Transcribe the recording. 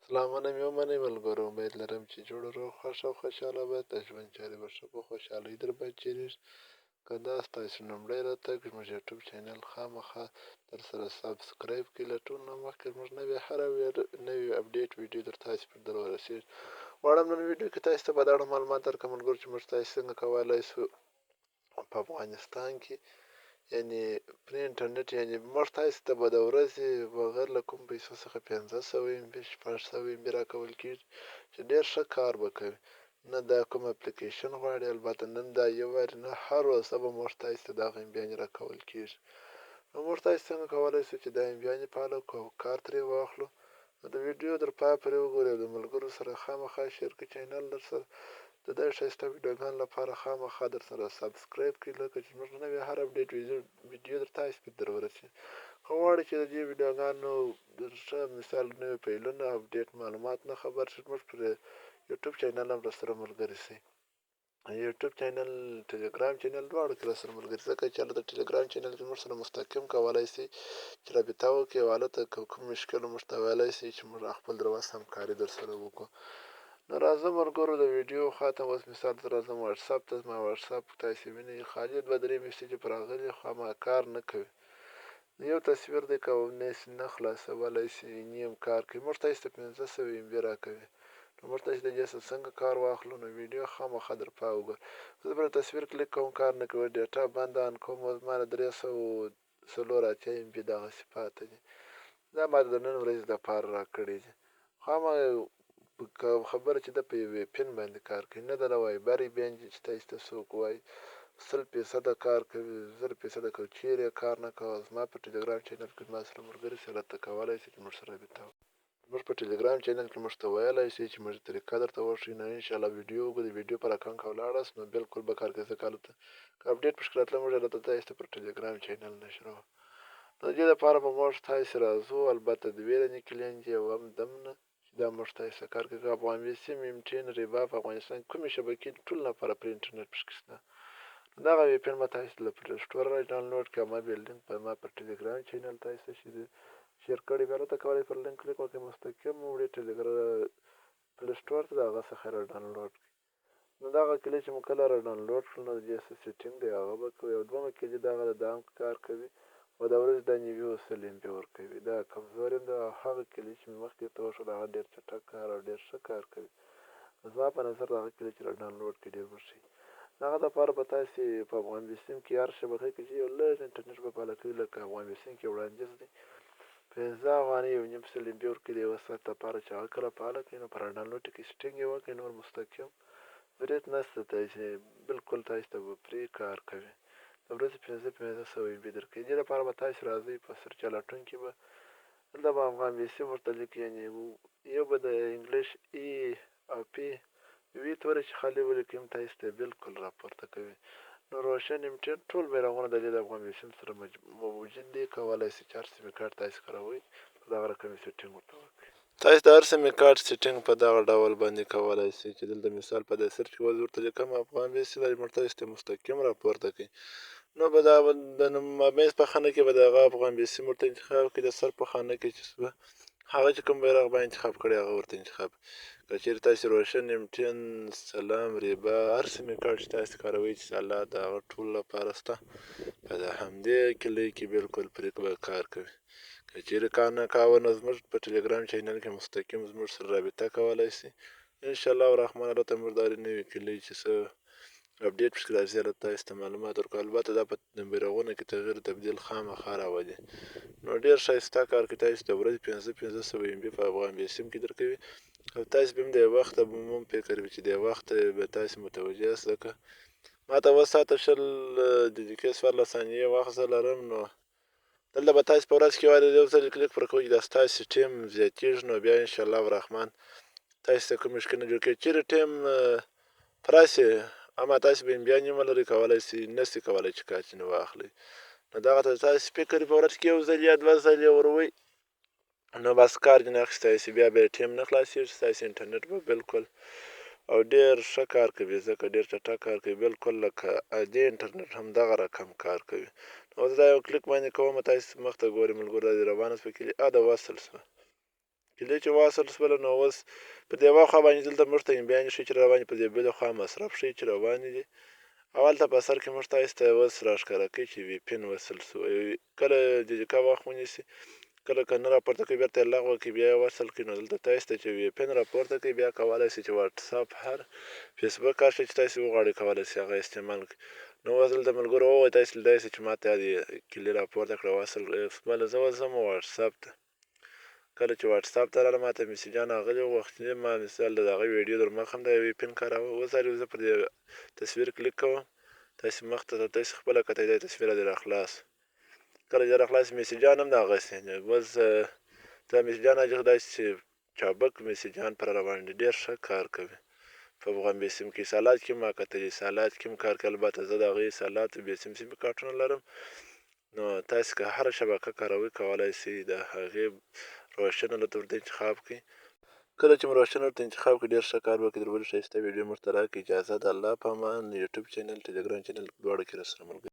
سلامونه مې ومنئ ملګرو، امید لرم چې جوړ روغ خوښ او خوشحاله به د ژوند چارې به ښه په خوشحالۍ در باندې تېرېږي. که دا ستاسو لومړی راتګ زموږ یوټیوب چینل خامخا درسره سابسکرایب کړئ. له ټولو نه مخکې زموږ نوې اپډیټ ویډیو در تاسو پورې در ورسېږي. غواړم نن ویډیو کې تاسو ته په دا اړه معلومات درکړم ملګرو چې موږ تاسو څنګه کولی شو په افغانستان کې یعنې پرې انټرنټ یعنې موږ تاسو ته به د ورځې بغیر له کوم پیسو څخه 500 MB 600 MB راکول کېږي چې ډېر ښه کار به کوي. نه دا کوم اپلیکیشن غواړي، البته نن دا یو واري نه هر ورځ به موږ تاسو ته دغه امبیانې راکول کېږي. نو موږ تاسو څنګه کولی شو چې دا امبیانې فعاله کړو او کار ترې واخلو. نو د ویډیو در پای پورې وګورئ او د ملګرو سره خامخا شیر کړئ. چینل در سره د دې ښایسته ویډیوګانو لپاره خامخا در سره سابسکرایب کړئ، لکه چې زموږ نوې هر اپډیټ ویډیو در تاسو پورې در ورسېږي. که غواړئ چې د دې ویډیوګانو د ښه مثال نوي فایلونه اپډیټ معلومات نه خبر شي، زموږ پر یوټیوب چینل هم راسره ملګري شئ. یوټیوب چینل، ټلګرام چینل دواړو کې راسره ملګري شئ. ځکه چې هلته ټلګرام چینل کې زموږ سره مستقیم کولی شئ چې رابطه وکړئ او هلته که کوم مشکل موږ ته ویلی شئ چې موږ خپل در وس همکاري در سره وکړو. نو راځه ملګرو د ویډیو خواته اوس مثال ته راځم واتساپ ته. زما واتساپ تاسې وینئ خالي 2-3 میسیجې پرې راغلي خو هغه کار نه کوي. یو تصویر دی که نه خلاصولی شي نیم کار کوي. موږ تاسې ته 500 MB راکوي. نو موږ تاسې د دې څنګه کار واخلو؟ نو ویډیو خامخا در پای وګورئ. زه پر تصویر کلیک کوم کار نه کوي، ډیټا بنده آن کوم. زما 384 MB دغسې پاته دي. دا ما د نن ورځې دپاره راکړي دي. خو خبره چې ده په یو VPN باندې کار کوي، نه د وایبر VPN چې تاسو ته څوک وایي 100% کار کوي، 0% که چیرې کار نه کوي. زما په ټلګرام چینل کې زما سره ملګري سره ته کولی شئ چې موږ سره رابطه وکړو. موږ په ټلګرام چینل کې موږ ته ویلی شئ چې موږ طریقه درته وښیو. نو انشاءالله ویډیو وګورئ، ویډیو پر اکاونټ ولاړاست نو بالکل به کار کوي. ځکه هلته که اپډیټ پکښې راتله موږ هلته تاسو ته پر ټلګرام چینل نشروو. د دې لپاره به موږ تاسې راځو، البته 2 دانې کلین دي او هم دم نه چې دا موږ تاسې ته کار کوي. افغان بیسیم، MTN، ریبا په افغانستان کې کومې شبکې دي ټول لپاره پر انټرنټ پکښې شته. دغه VPN به تاسو له پلی سټور را ډاونلوډ کړئ. ما بیا لینک په ما پر ټلګرام چینل تاسو ته شیر کړی. بیا هلته کولی پر لینک کلیک وکړئ، مستقیم وړئ پلی سټور ته د هغه څخه را ډاونلوډ کړئ. نو دغه کلی چې مو کله را ډاونلوډ کړل نو د دې څه سیټینګ دی هغه به کوئ. او دویمه کلي دغه د دام کار کوي او د ورځې دا 90 MB ورکوي. دا کمزور یم. د هغه کلي چې مې مخکې درته وښود هغه ډېر چټک کار او ډېر ښه کار کوي. زما په نظر د هغه کلي چې را ډاونلوډ کړي ډېر به ښه وي. د هغه دپاره به تاسې په افغان بیسیم کې هر شبکه کې چې یو لږ انټرنټ به فعاله کوي، لکه افغان بیسیم کې وړاندیز دی 15 افغانۍ 1.5 MB ورکوي د یوه ساعت لپاره چې هغه کله فعاله کړئ نو په را ډاونلوډ کې سیټینګ یې وکړئ. نور مستقیم برید نشته چې بالکل تاسو ته به پرې کار کوي. د ورځې 500 MB درکوي. دې لپاره به تاسو راځئ په سرچ لټون کې به دلته به افغان بیسیم ورته لیکئ، یعنې یو به د انګلیش E او P وي تورې چې خالي ولیکئ تاسو ته بالکل راپورته کوي. نو روشن MTN ټول بیرغونه د دې د افغان بیسیم سره موجود دي. کولی شئ چې هر سیم کارت تاسو کاروئ په دغه رقم یې سیټینګ ورته وکړئ. تاسو د هر سیم کارت سیټینګ په دغه ډول باندې کولی شئ چې دلته مثال په دې سرچ کې ورته لیکم افغان بیسیم موږ تاسو ته مستقیم راپورته کوي. نو به دا د مابینځ په خانه کې به د هغه افغان بیسیم ورته انتخاب کړئ. د سر په خانه کې چې هغه چې کوم بیرغ به انتخاب کړی هغه ورته انتخاب کړئ. که چېرې تاسې روشن MTN، سلام، ریبا هر سیم کارت چې تاسې کاروئ چې الله د هغه ټول لپاره شته په همدې کلي کې بالکل پرې به کار کوي. که چېرې کار نه کاوه نو زموږ په ټلګرام چینل کې مستقیم زموږ سره رابطه کولی شئ. انشاءالله الرحمن هلته موږ دا نوي کلي چې څه اپډیټ پکښې راځي هلته تاسو ته معلومات ورکوو. البته دا په بیرغونو کې تغییر تبدیل خامخا راولي. نو ډېر ښایسته کار کوي. تاسو د ورځې 500 MB په افغان بیسیم کې درکوي. او تاسو به هم د وخته به هم فکر وي چې د وخته به تاسو متوجه یاست. ځکه ما ته 1 ساعته 20 دقیقې 14 ثانیې وخت زه لرم. نو دلته به تاسو په ورځ کې یو ځل کلیک پر کوئ چې دا ستاسو ټیم زیاتېږي. نو بیا انشاءالله الرحمن تاسو ته کوم مشکل نه جوړ کېږي. چېرې ټیم پوره شي اما تاسو به بیا نیمه لرئ کولی شئ نشئ کولی چې کار ځینې واخلئ. نو دغه ته تاسو فکر په ورځ کې 1 ځل یا 2 ځلې وروئ نو بس کار دې نه اخیستی شي. بیا به یې ټیم نه خلاصېږي. ستاسو انټرنټ به بالکل او ډېر ښه کار کوي. ځکه ډېر چټک کار کوي بالکل لکه عادي انټرنټ همدغه رقم کار کوي. نو زه دا یو کلیک باندې کوم تاسو مخ ته ګورئ ملګرو دا دې روانه شوه کلي دا وصل شوه. کلي چې واصل شوله نو اوس په دې یوه خوا باندې دلته موږ ته امبیانې ښیي چې روانې په دې بلې خوا مصرف ښیي چې روانې دي او هلته په سر کې موږ ته ایسته اوس راښکاره کوي چې وي پین وصل شوی کله دقیقه وخت ونیسي کله که نه راپورته کوي بېرته یې لغوه کړي بیا یې وصل کړي نو دلته تاسې ته چې وي پین راپورته کوي بیا کولی شئ چې وټساپ هر فیسبوک هر شی چې تاسې وغواړئ کولی شئ هغه استعمال کړئ نو اوس دلته ملګرو ووایي تاسې لیدای شئ چې ما ته یې کلي راپورته کړه وصل بله زه اوس ځم وټساپ ته کله چې وټساپ ته راغلم ما ته میسیجان راغلي وو وختي ما مثال د هغه ویډیو در مخ هم د یوې پین کاراوه اوس زه پر دې تصویر کلیک کوم تاسې مخ ته تاسې خپله کتئ دا تصویر دې راخلاص کله چې راخلاص میسیجان هم دغسې اوس دا میسیجان داسې چې چابک میسیجان پر روان دي ډېر ښه کار کوي په افغان بې سیم کې سالات کې ما کتلي سالات کې هم کار کوي البته زه د هغې سالات بې سیم کارتونه لرم نو تاسې که هره شبکه کاروئ کولی شئ د هغې روشن ورته انتخاب کړئ کله چې مو روشن ورته انتخاب کړئ ډېر ښه کار وکړئ در بلې ښایسته ویډیو موږ ته راکړئ اجازه د الله په امان یوټیوب چینل ټلګرام چینل دواړو کې راسره ملګري